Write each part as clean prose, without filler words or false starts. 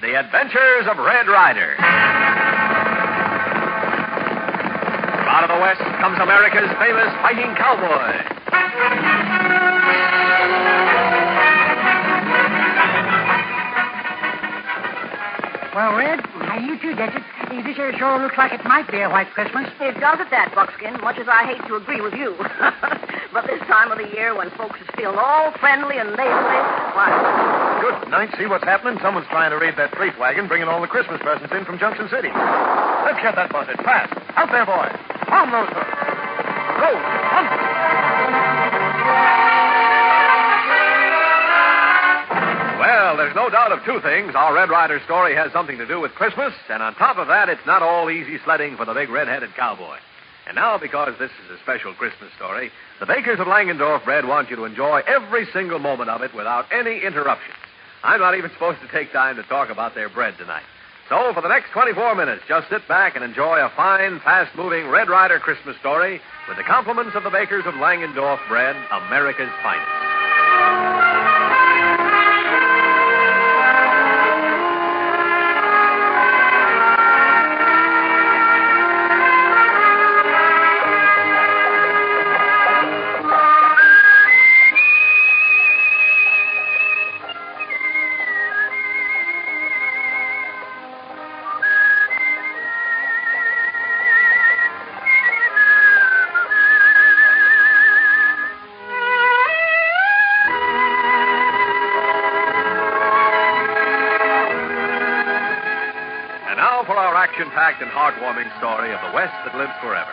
The Adventures of Red Ryder. Out of the West comes America's famous fighting cowboy. Well, Red, how you two get it? This here sure looks like it might be a white Christmas. It does at that, Buckskin, much as I hate to agree with you. But this time of the year, when folks is feeling all friendly and neighborly, why... Good night. See what's happening? Someone's trying to raid that freight wagon, bringing all the Christmas presents in from Junction City. Let's get that buzzard. Fast. Out there, boy. On those hooks. Go. Hunt. Well, there's no doubt of two things. Our Red Ryder story has something to do with Christmas, and on top of that, it's not all easy sledding for the big red-headed cowboy. And now, because this is a special Christmas story, the bakers of Langendorf Bread want you to enjoy every single moment of it without any interruptions. I'm not even supposed to take time to talk about their bread tonight. So, for the next 24 minutes, just sit back and enjoy a fine, fast-moving Red Ryder Christmas story with the compliments of the bakers of Langendorf Bread, America's finest. For our action-packed and heartwarming story of the West that lives forever.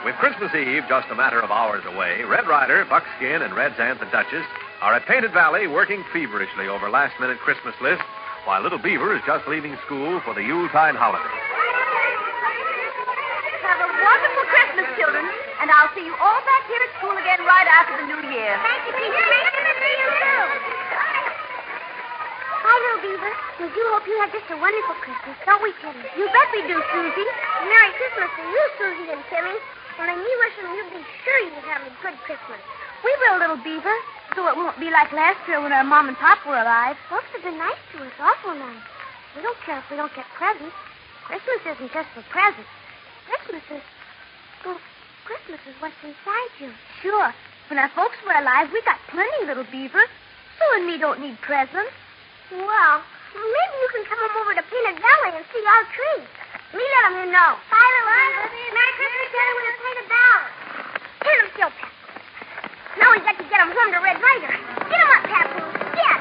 With Christmas Eve just a matter of hours away, Red Ryder, Buckskin, and Red's Aunt the Duchess are at Painted Valley working feverishly over last-minute Christmas lists, while little Beaver is just leaving school for the Yuletide holiday. Have a wonderful Christmas, children, and I'll see you all back here at school again right after the New Year. Thank you, Peter. Nice to see you, too. Hi, little Beaver. We do hope you have just a wonderful Christmas, don't we, Timmy? You bet we do, Susie. Merry Christmas to you, Susie and Timmy. Only me wishing you'd be sure you'd have a good Christmas. We will, little Beaver, so it won't be like last year when our Mom and Pop were alive. Folks have been nice to us, awful nice. We don't care if we don't get presents. Christmas isn't just for presents. Christmas is... well, Christmas is what's inside you. Sure. When our folks were alive, we got plenty, little Beaver. Sue and me don't need presents. Well, maybe you can come over to Peanut Valley and see our tree. Me let them know. Bye, little Beaver. Merry Christmas, Daddy, with a Peanut Valley. Turn him still, Pap. Now we've got to get him home to Red Ryder. Get him up, Papoose. Get.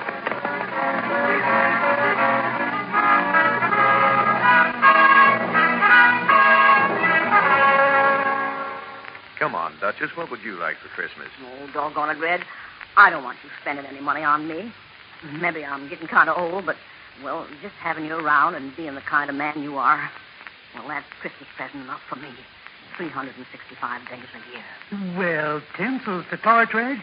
Come on, Duchess. What would you like for Christmas? Oh, doggone it, Red. I don't want you spending any money on me. Maybe I'm getting kind of old, but, well, just having you around and being the kind of man you are, well, that's Christmas present enough for me. 365 days a year. Well, tinsels to torch, Red.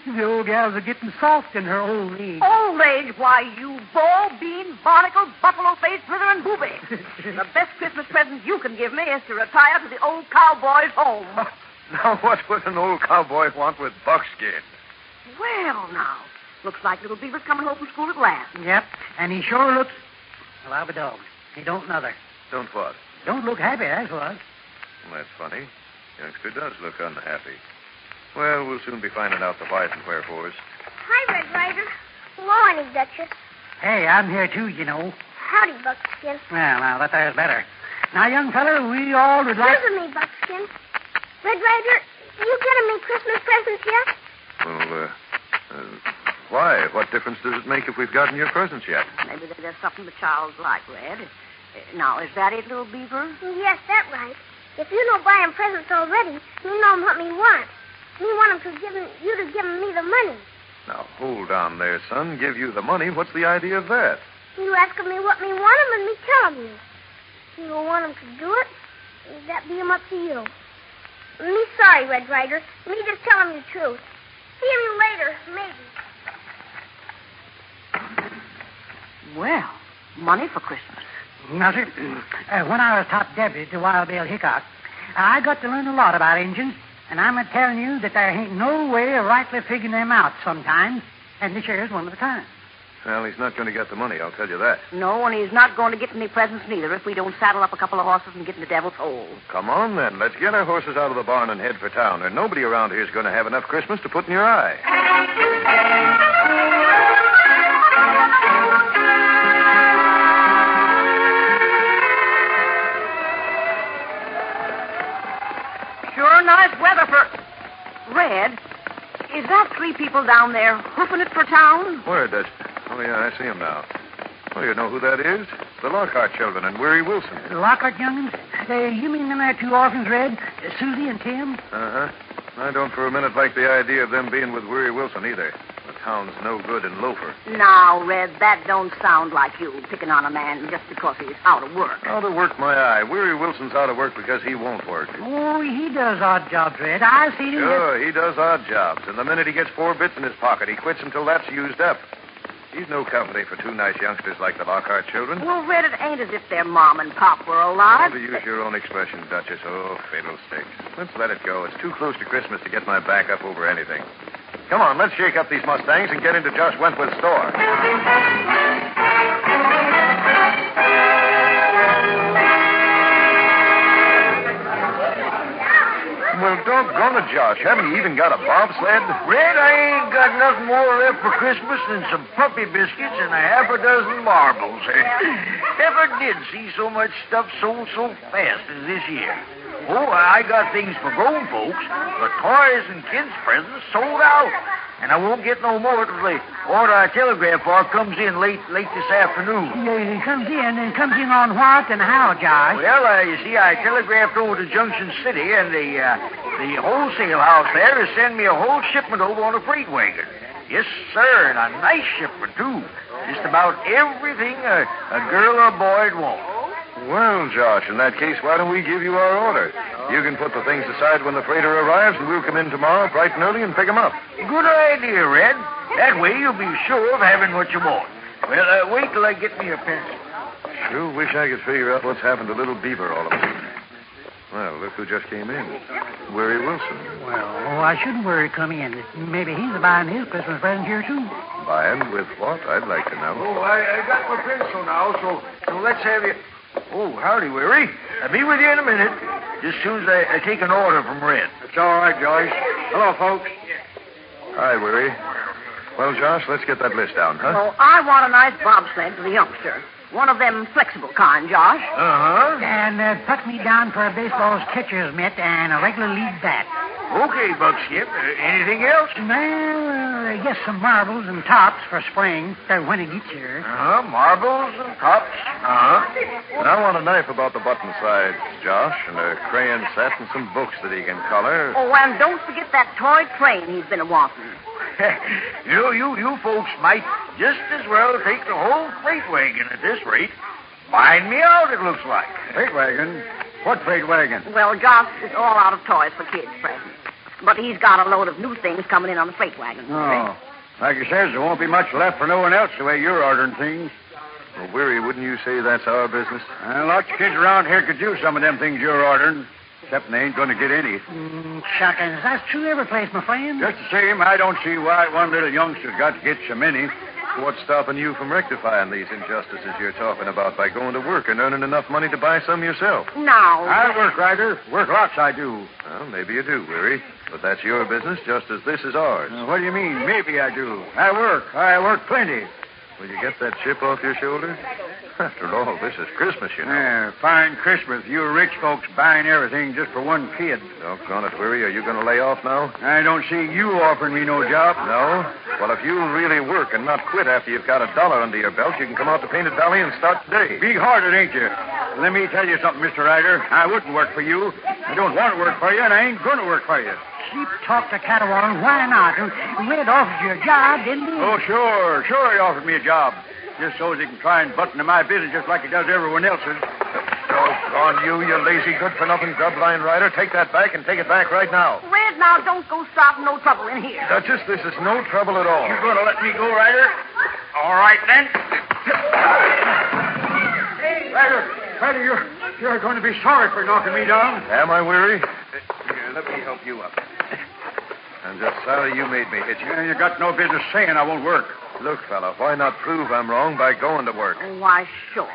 The old gals are getting soft in her old age. Old age? Why, you ball, bean, barnacle, buffalo-faced, slithering booby. The best Christmas present you can give me is to retire to the old cowboy's home. Now, what would an old cowboy want with buckskin? Well, now, looks like little Beaver's coming home from school at last. Yep, and he sure looks... well, I'll be dogged. He don't nother. Don't what? Don't look happy, that's what. Well, that's funny. Youngster does look unhappy. Well, we'll soon be finding out the whys and wherefores. Hi, Red Ryder. Hello, Honey Duchess. Hey, I'm here, too, you know. Howdy, Buckskin. Well, now, that there's better. Now, young feller, we all would like... Listen to me, Buckskin. Red Ryder, you getting me Christmas presents yet? Well, why? What difference does it make if we've gotten your presents yet? Maybe there's something the child's like, Red. Now, is that it, little Beaver? Yes, that's right. If you don't buy him presents already, you know what me want. Me want him to give him, you to give me the money. Now, hold on there, son. Give you the money? What's the idea of that? You asking me what me want him and me telling you. You don't want him to do it, that be him up to you. Me sorry, Red Ryder. Me just telling you the truth. See you later, maybe. Well, money for Christmas. Now, sir, when I was top deputy to Wild Bill Hickok, I got to learn a lot about engines, and I'm telling you that there ain't no way of rightly figuring them out sometimes, and this here's one of the times. Well, he's not going to get the money, I'll tell you that. No, and he's not going to get any presents neither if we don't saddle up a couple of horses and get in the devil's hole. Come on, then. Let's get our horses out of the barn and head for town. There's nobody around here is going to have enough Christmas to put in your eye. Sure nice weather for... Red, is that 3 people down there hoofing it for town? Where, Dutch? Oh, yeah, I see him now. Well, you know who that is? The Lockhart children and Weary Wilson. The Lockhart young'uns? You mean them there 2 orphans, Red? Susie and Tim? Uh-huh. I don't for a minute like the idea of them being with Weary Wilson either. The town's no good in Loafer. Now, Red, that don't sound like you picking on a man just because he's out of work. Out of work, my eye. Weary Wilson's out of work because he won't work. Oh, he does odd jobs, Red. I've seen him. Sure, he does odd jobs. And the minute he gets 4 bits in his pocket, he quits until that's used up. He's no company for 2 nice youngsters like the Lockhart children. Well, Red, it ain't as if their mom and pop were alive. To use your own expression, Duchess. Oh, fiddlesticks. Let's let it go. It's too close to Christmas to get my back up over anything. Come on, let's shake up these Mustangs and get into Josh Wentworth's store. Well, doggone it, Josh. Haven't you even got a bobsled? Red, I ain't got nothing more left for Christmas than some puppy biscuits and a half a dozen marbles. Never did see so much stuff sold so fast as this year. Oh, I got things for grown folks, but toys and kids' presents sold out. And I won't get no more till the order I telegraph for comes in late this afternoon. He comes in on what and how, Josh? Well, you see, I telegraphed over to Junction City, and the wholesale house there is sending me a whole shipment over on a freight wagon. Yes, sir, and a nice shipment, too. Just about everything a girl or a boy'd want. Well, Josh, in that case, why don't we give you our order? You can put the things aside when the freighter arrives, and we'll come in tomorrow bright and early and pick them up. Good idea, Red. That way you'll be sure of having what you want. Well, wait till I get me a pencil. Sure wish I could figure out what's happened to little Beaver all of a sudden. Well, look who just came in. Weary Wilson. Well, I shouldn't worry coming in. Maybe he's buying his Christmas present here, too. Buying with what? I'd like to know. Oh, I got my pencil now, so let's have you... Oh, howdy, Weary. I'll be with you in a minute, just as soon as I take an order from Red. It's all right, Joyce. Hello, folks. Hi, Weary. Well, Josh, let's get that list down, huh? Oh, I want a nice bobsled for the youngster. One of them flexible kind, Josh. Uh-huh. And put me down for a baseball's catcher's mitt and a regular lead bat. Okay, Buckskip. Anything else? Well, I guess some marbles and tops for spring, when it gets here. Uh-huh. Marbles and tops. Uh-huh. And I want a knife about the button sides, Josh, and a crayon set and some books that he can color. Oh, and don't forget that toy train he's been wanting. You folks might just as well take the whole freight wagon at this rate. Find me out, it looks like. Freight wagon? What freight wagon? Well, Josh is all out of toys for kids' presents. But he's got a load of new things coming in on the freight wagon. Oh. Like you says, there won't be much left for no one else the way you're ordering things. Well, Weary, wouldn't you say that's our business? Lots of kids around here could use some of them things you're ordering. Except they ain't going to get any. Shuckins, that's true every place, my friend. Just the same, I don't see why one little youngster's got to get so many. What's stopping you from rectifying these injustices you're talking about by going to work and earning enough money to buy some yourself? Now. I work, Ryder. Work lots, I do. Well, maybe you do, Weary. But that's your business just as this is ours. What do you mean, maybe I do? I work plenty. Will you get that chip off your shoulder? After all, this is Christmas, you know. Yeah, fine Christmas. You rich folks buying everything just for one kid. Doggone it, Weary. Are you going to lay off now? I don't see you offering me no job. No? Well, if you'll really work and not quit after you've got $1 under your belt, you can come out to Painted Valley and start today. Big-hearted, ain't you? Let me tell you something, Mr. Ryder. I wouldn't work for you. I don't want to work for you, and I ain't going to work for you. Cheap talk to Catawba. Why not? Red offered you a job, didn't he? Oh, sure. Sure he offered me a job. Just so as he can try and butt into my business just like he does everyone else's. Doggone you lazy good-for-nothing grub-line rider. Take that back and take it back right now. Red, now don't go starting no trouble in here. Duchess, this is no trouble at all. You going to let me go, Ryder? All right, then. Hey, Ryder, you're going to be sorry for knocking me down. Am I, Weary? Here, let me help you up. I'm just sorry you made me hit you. You got no business saying I won't work. Look, fella, why not prove I'm wrong by going to work? Oh, why, sure.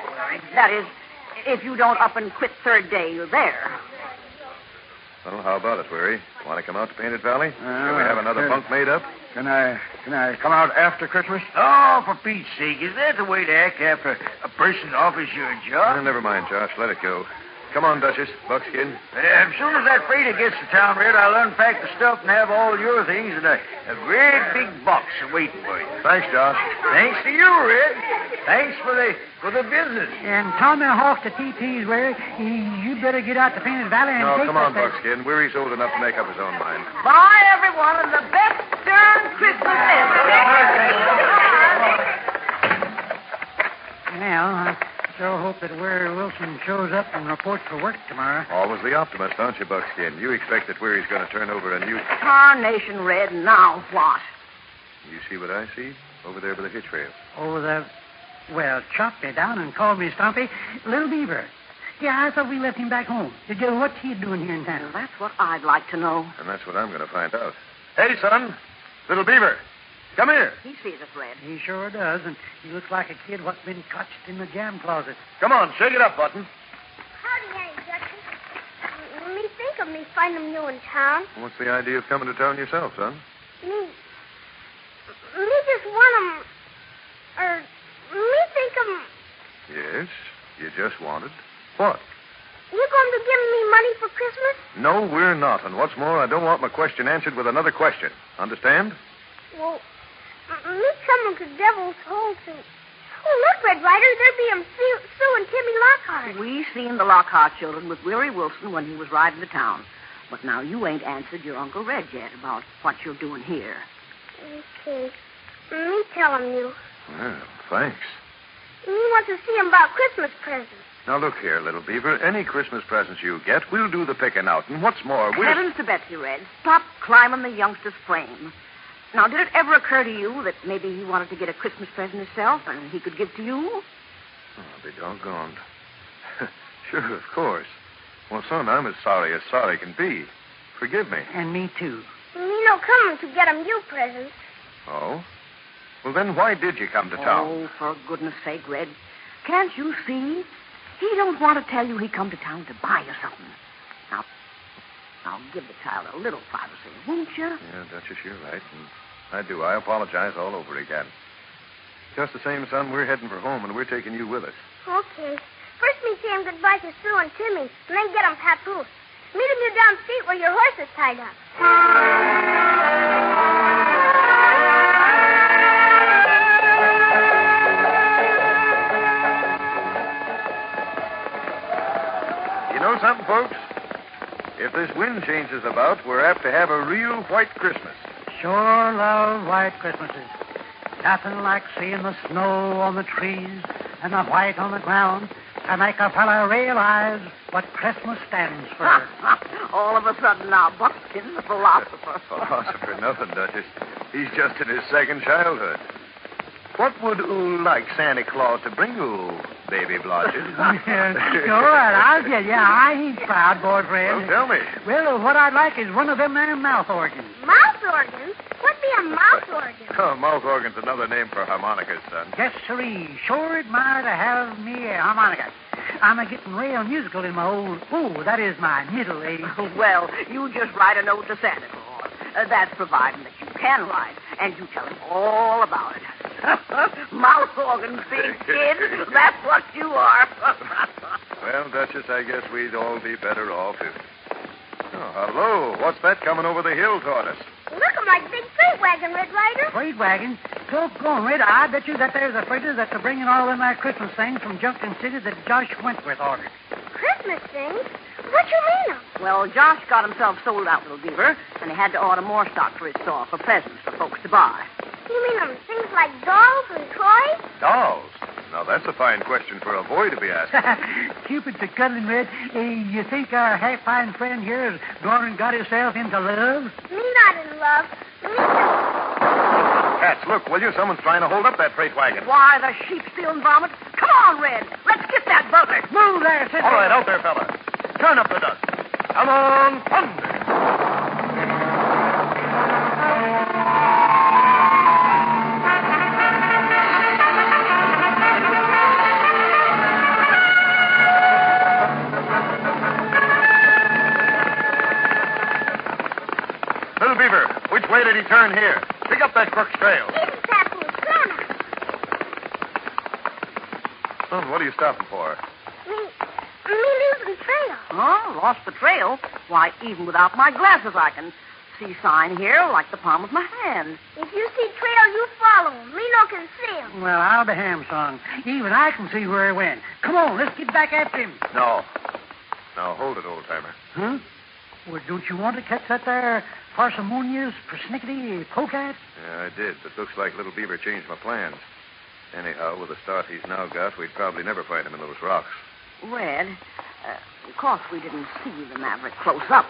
That is, if you don't up and quit third day you're there. Well, how about it, Weary? Want to come out to Painted Valley? Shall we have another bunk made up? Can I come out after Christmas? Oh, for Pete's sake, is that the way to act after a person offers you a job? Never mind, Josh. Let it go. Come on, Duchess. Buckskin. As soon as that freighter gets to town, Red, I'll unpack the stuff and have all your things in a great big box waiting for you. Thanks, Josh. Thanks to you, Red. Thanks for the business. And Tommy Hawk to TT's where you better get out to Painted Valley and No, take come on, that Buckskin. Weary's old enough to make up his own mind. Bye, everyone, and the best darn Christmas ever. Now, I sure hope that Weary Wilson shows up and reports for work tomorrow. Always the optimist, aren't you, Buckskin? You expect that Weary's going to turn over a new... Tarnation, Red, now what? You see what I see? Over there by the hitch rail. Oh, well, chopped me down and called me Stumpy. Little Beaver. Yeah, I thought we left him back home. What's he doing here in town? That's what I'd like to know. And that's what I'm going to find out. Hey, son. Little Beaver. Come here. He sees us, Red. He sure does, and he looks like a kid what's been cotched in the jam closet. Come on, shake it up, Button. Howdy, Aunt Duchess. Me think of me finding you in town. What's the idea of coming to town yourself, son? Me just want 'em, me think 'em. Yes, you just wanted. What? You going to give me money for Christmas? No, we're not. And what's more, I don't want my question answered with another question. Understand? Well, me coming to Devil's Hole to... Oh, look, Red Ryder, there be 'em Sue and Timmy Lockhart. We seen the Lockhart children with Weary Wilson when he was riding to town. But now you ain't answered your Uncle Red yet about what you're doing here. Okay. Me tell 'em you. Well, thanks. Me want to see 'em about Christmas presents. Now, look here, little Beaver. Any Christmas presents you get, we'll do the picking out. And what's more, we'll... Heavens to Betsy, Red. Stop climbing the youngster's frame. Now, did it ever occur to you that maybe he wanted to get a Christmas present himself and he could give to you? Oh, I'll be doggone. Sure, of course. Well, son, I'm as sorry can be. Forgive me. And me, too. Me no coming to get 'em you presents. Oh? Well, then why did you come to town? Oh, for goodness sake, Red. Can't you see? He don't want to tell you he come to town to buy you something. Now, give the child a little privacy, won't you? Yeah, Duchess, you're right. And I do. I apologize all over again. Just the same, son, we're heading for home, and we're taking you with us. Okay. First me say 'em goodbye to Sue and Timmy, and then get 'em papoose. Meet 'em you down the street where your horse is tied up. You know something, folks? If this wind changes about, we're apt to have a real white Christmas. Sure love white Christmases. Nothing like seeing the snow on the trees and the white on the ground to make a fellow realize what Christmas stands for. All of a sudden now, Buckskin's the philosopher. Philosopher, nothing, Duchess. He's just in his second childhood. What would oo like Santa Claus to bring oo, baby Blodgett? Sure, I'll tell you. I ain't proud, boyfriend. Well, tell me. Well, what I'd like is one of them there mouth organs. Mouth organs? What'd be a mouth organ? Oh, mouth organ's another name for harmonicas, son. Yes, sirree. Sure admire to have me a harmonica. I'm a-getting real musical in my old... Oh, that is my middle age. Well, you just write a note to Santa Claus. That's providing that you can write, and you tell him all about it. Mouth organ, big kid. That's what you are. Well, Duchess, I guess we'd all be better off if... Oh, hello. What's that coming over the hill toward us? Look 'em like big freight wagon, Red Ryder. Freight wagon? Go on, Red. I bet you that there's a freighter that's bringing all them there Christmas things from Junction City that Josh Wentworth ordered. Christmas things? What you mean 'em? Well, Josh got himself sold out, little Beaver, and he had to order more stock for his store for presents for folks to buy. You mean 'em things like dolls and toys? Dolls? Now, that's a fine question for a boy to be asking. Cupid's a cuddling, Red. You think our half-fine friend here has gone and got himself into love? Me not in love. Me just... Cats, look, will you? Someone's trying to hold up that freight wagon. Why, the sheep stealing vomit. Come on, Red. Let's get that bugger. Move there, sister. All right, out there, fella. Turn up the dust. Come on, thunder. did he turn here? Pick up that crook's trail. Isn't that who's Santa? Son, what are you stopping for? Me losing trail. Oh, lost the trail? Why, even without my glasses, I can see sign here like the palm of my hand. If you see trail, you follow him. Me no can see him. Well, I'll be ham, son. Even I can see where he went. Come on, let's get back after him. No. Now, hold it, old-timer. Huh? Well, don't you want to catch that there parsimonious, persnickety polecat? Yeah, I did, but looks like Little Beaver changed my plans. Anyhow, with the start he's now got, we'd probably never find him in those rocks. Red, of course we didn't see the maverick close up.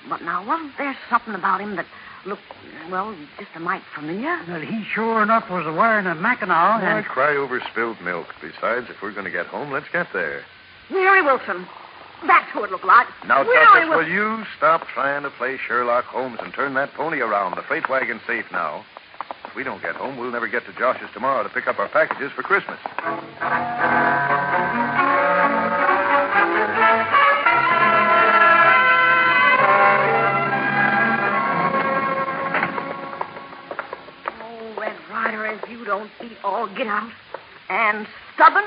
But now, wasn't there something about him that looked, well, just a mite familiar? Well, he sure enough was wearing a mackinaw. I And... cry over spilled milk. Besides, if we're going to get home, let's get there. Weary Wilson. That's who it looked like. Now, Weary Tuckers, Wilson. will you stop trying to play Sherlock Holmes and turn that pony around? The freight wagon's safe now. If we don't get home, we'll never get to Josh's tomorrow to pick up our packages for Christmas. Oh, Red Ryder, as you don't beat all get out. And stubborn,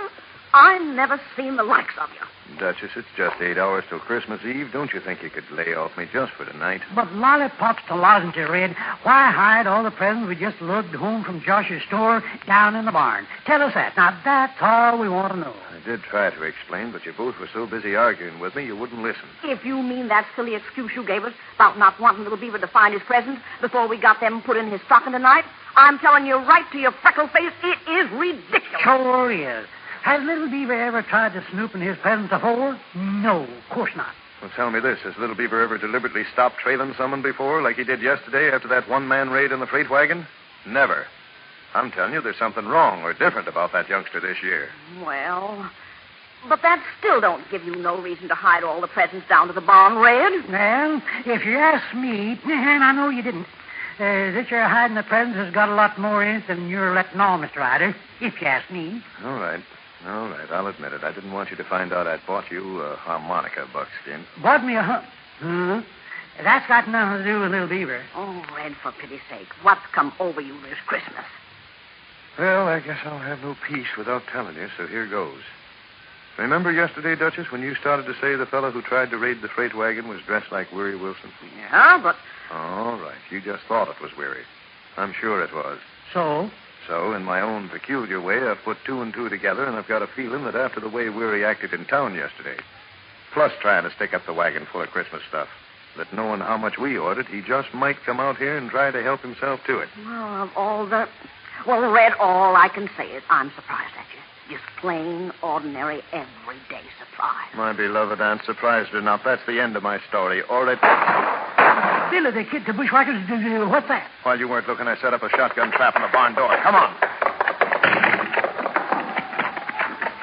I never seen the likes of you. Duchess, it's just 8 hours till Christmas Eve. Don't you think you could lay off me just for tonight? But lollipops to lozenges, Red. Why hide all the presents we just lugged home from Josh's store down in the barn? Tell us that. Now, that's all we want to know. I did try to explain, but you both were so busy arguing with me, you wouldn't listen. If you mean that silly excuse you gave us about not wanting Little Beaver to find his presents before we got them put in his stocking tonight, I'm telling you right to your freckle face, it is ridiculous. Sure is. Has Little Beaver ever tried to snoop in his presents before? No, of course not. Well, tell me this. Has Little Beaver ever deliberately stopped trailing someone before, like he did yesterday after that one-man raid in the freight wagon? Never. I'm telling you, there's something wrong or different about that youngster this year. Well, but that still don't give you no reason to hide all the presents down to the barn, Red. Well, if you ask me, and I know you didn't, this here hiding the presents has got a lot more in it than you're letting on, Mr. Ryder, if you ask me. All right, I'll admit it. I didn't want you to find out I'd bought you a harmonica, Buckskin. Bought me a Huh? That's got nothing to do with Little Beaver. Oh, Red, for pity's sake, what's come over you this Christmas? Well, I guess I'll have no peace without telling you, so here goes. Remember yesterday, Duchess, when you started to say the fellow who tried to raid the freight wagon was dressed like Weary Wilson? Yeah, but... All right, you just thought it was Weary. I'm sure it was. So, in my own peculiar way, I've put two and two together, and I've got a feeling that after the way Weary acted in town yesterday, plus trying to stick up the wagon full of Christmas stuff, that knowing how much we ordered, he just might come out here and try to help himself to it. Well, of all the... Well, Red, all I can say is I'm surprised at you. Just plain, ordinary, everyday surprise. My beloved Aunt, surprised or not, that's the end of my story. Or it... Billy, the kid, the bushwhackers, what's that? While you weren't looking, I set up a shotgun trap in the barn door. Come on.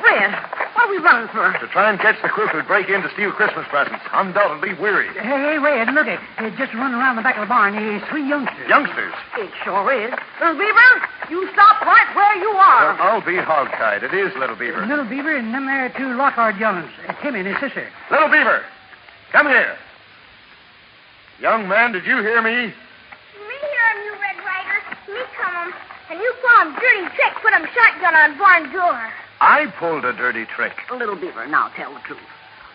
Red, what are we running for? To try and catch the crook who'd break in to steal Christmas presents. Undoubtedly Weary. Hey, Red, look at just running around the back of the barn. There's three youngsters. Youngsters? It sure is. Little Beaver, you stop right where you are. Well, I'll be hog-tied. It is Little Beaver. Little Beaver and them there two Lockhart young'uns, Timmy and his sister. Little Beaver, come here. Young man, did you hear me? Me hear him, you Red Ryder. Me come him. And you saw him dirty trick, put him shotgun on barn door. I pulled a dirty trick. Little Beaver, now tell the truth.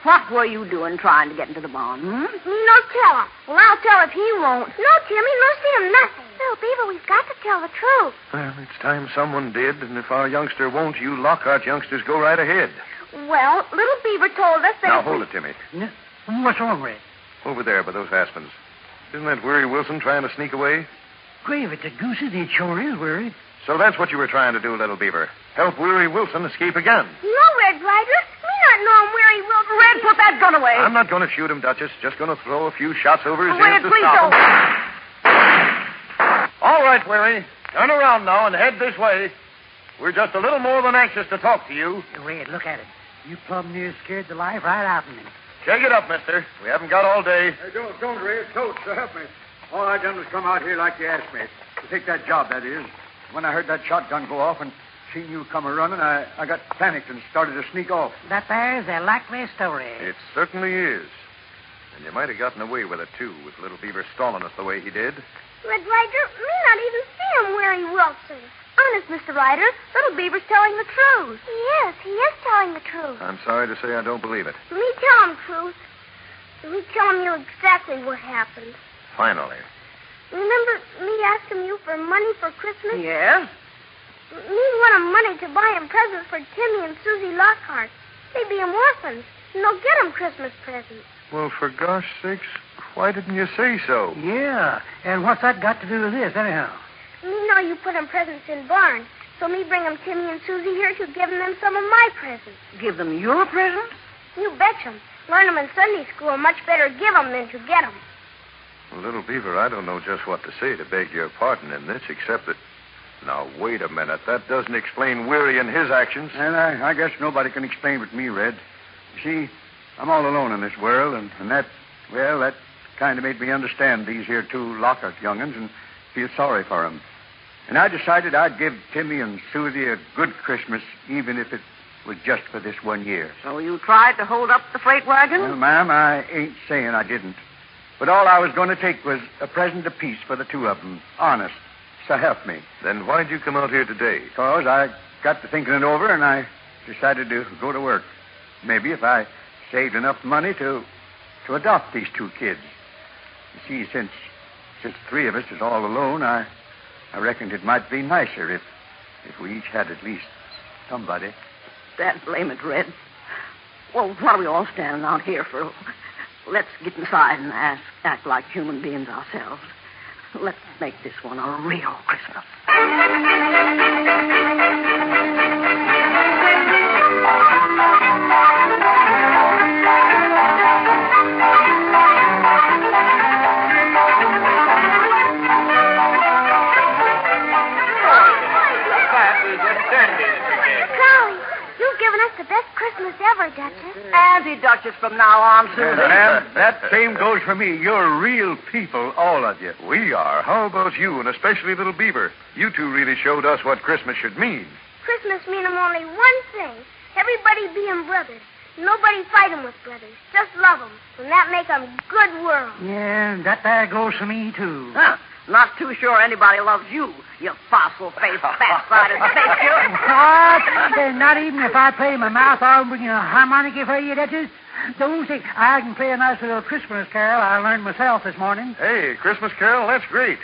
What were you doing trying to get into the barn, Me no tell him. Well, I'll tell if he won't. No, Timmy, no see him nothing. Little Beaver, we've got to tell the truth. Well, it's time someone did, and if our youngster won't, you Lockhart youngsters go right ahead. Well, Little Beaver told us that... Now, hold it, Timmy. What's wrong, Red? Over there by those aspens. Isn't that Weary Wilson trying to sneak away? Gravy to gooses, it sure is, Weary. So that's what you were trying to do, Little Beaver. Help Weary Wilson escape again. No, Red Ryder. Me not know him where he will. Red, put that gun away. I'm not going to shoot him, Duchess. Just going to throw a few shots over his Red, ears to please stop don't. him. All right, Weary. Turn around now and head this way. We're just a little more than anxious to talk to you. Red, look at it. You plumb near scared the life right out of me. Shake it up, mister. We haven't got all day. Hey, don't, Ray. Don't, help me. All I done was come out here like you asked me. To take that job, that is. When I heard that shotgun go off and seen you come a-running, I got panicked and started to sneak off. That there's a likely story. It certainly is. And you might have gotten away with it, too, with Little Beaver stalling us the way he did. Red Ryder, me not even see him where he Wilson. Honest, Mr. Ryder, Little Beaver's telling the truth. He is telling the truth. I'm sorry to say I don't believe it. Me tell him truth. Me telling you exactly what happened. Finally. Remember me asking you for money for Christmas? Yes? Me wanted money to buy him presents for Timmy and Susie Lockhart. They be orphans, and they'll get him Christmas presents. Well, for gosh sakes, why didn't you say so? Yeah, and what's that got to do with this, anyhow? Me know you put him presents in barn, so me bring him Timmy and Susie here to give them some of my presents. Give them your presents? You betcha 'em. Learn 'em in Sunday school. Much better give 'em than to get 'em. Well, Little Beaver, I don't know just what to say to beg your pardon in this, except that... Now, wait a minute. That doesn't explain Weary and his actions. And I guess nobody can explain with me, Red. You see, I'm all alone in this world, and that kind of made me understand these here two Lockhart young'uns and feel sorry for 'em. And I decided I'd give Timmy and Susie a good Christmas, even if it was just for this 1 year. So you tried to hold up the freight wagon? Well, ma'am, I ain't saying I didn't. But all I was going to take was a present apiece for the two of them. Honest. So help me. Then why'd you come out here today? Because I got to thinking it over, and I decided to go to work. Maybe if I saved enough money to adopt these two kids. You see, since three of us is all alone, I reckoned it might be nicer if we each had at least somebody. Dad, blame it, Red. Well, what are we all standing out here for? Let's get inside and act like human beings ourselves. Let's make this one a real Christmas. Golly, you've given us the best Christmas ever, Duchess. Anti-Duchess from now on, Susie. Ma'am, that same goes for me. You're real people, all of you. We are. How about you, and especially Little Beaver? You two really showed us what Christmas should mean. Christmas mean 'em only one thing. Everybody being brothers. Nobody fight 'em with brothers. Just love 'em. And that make 'em good world. Yeah, and that there goes for me, too. Huh. Not too sure anybody loves you, you fossil-faced, fat-sided spaceship. What? Not even if I play my mouth off bringing a harmonica for you, Duchess? Don't say I can play a nice little Christmas carol I learned myself this morning. Hey, Christmas carol, that's great.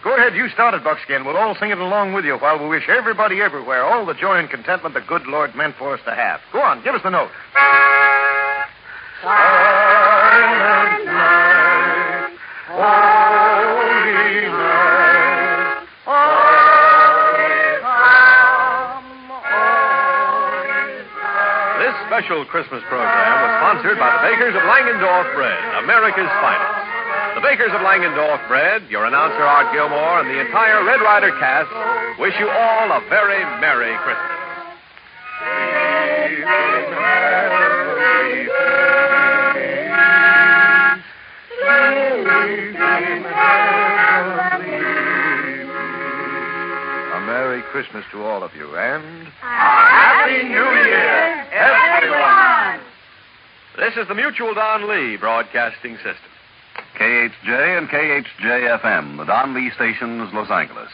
Go ahead, you start it, Buckskin. We'll all sing it along with you while we wish everybody everywhere all the joy and contentment the good Lord meant for us to have. Go on, give us the note. Silent night, holy night, This special Christmas program was sponsored by the bakers of Langendorf Bread, America's finest. The bakers of Langendorf Bread, your announcer Art Gilmore, and the entire Red Ryder cast wish you all a very Merry Christmas. A Merry Christmas to all of you, and... Happy New Year, everyone! This is the Mutual Don Lee Broadcasting System. KHJ and KHJ-FM, the Don Lee stations, Los Angeles.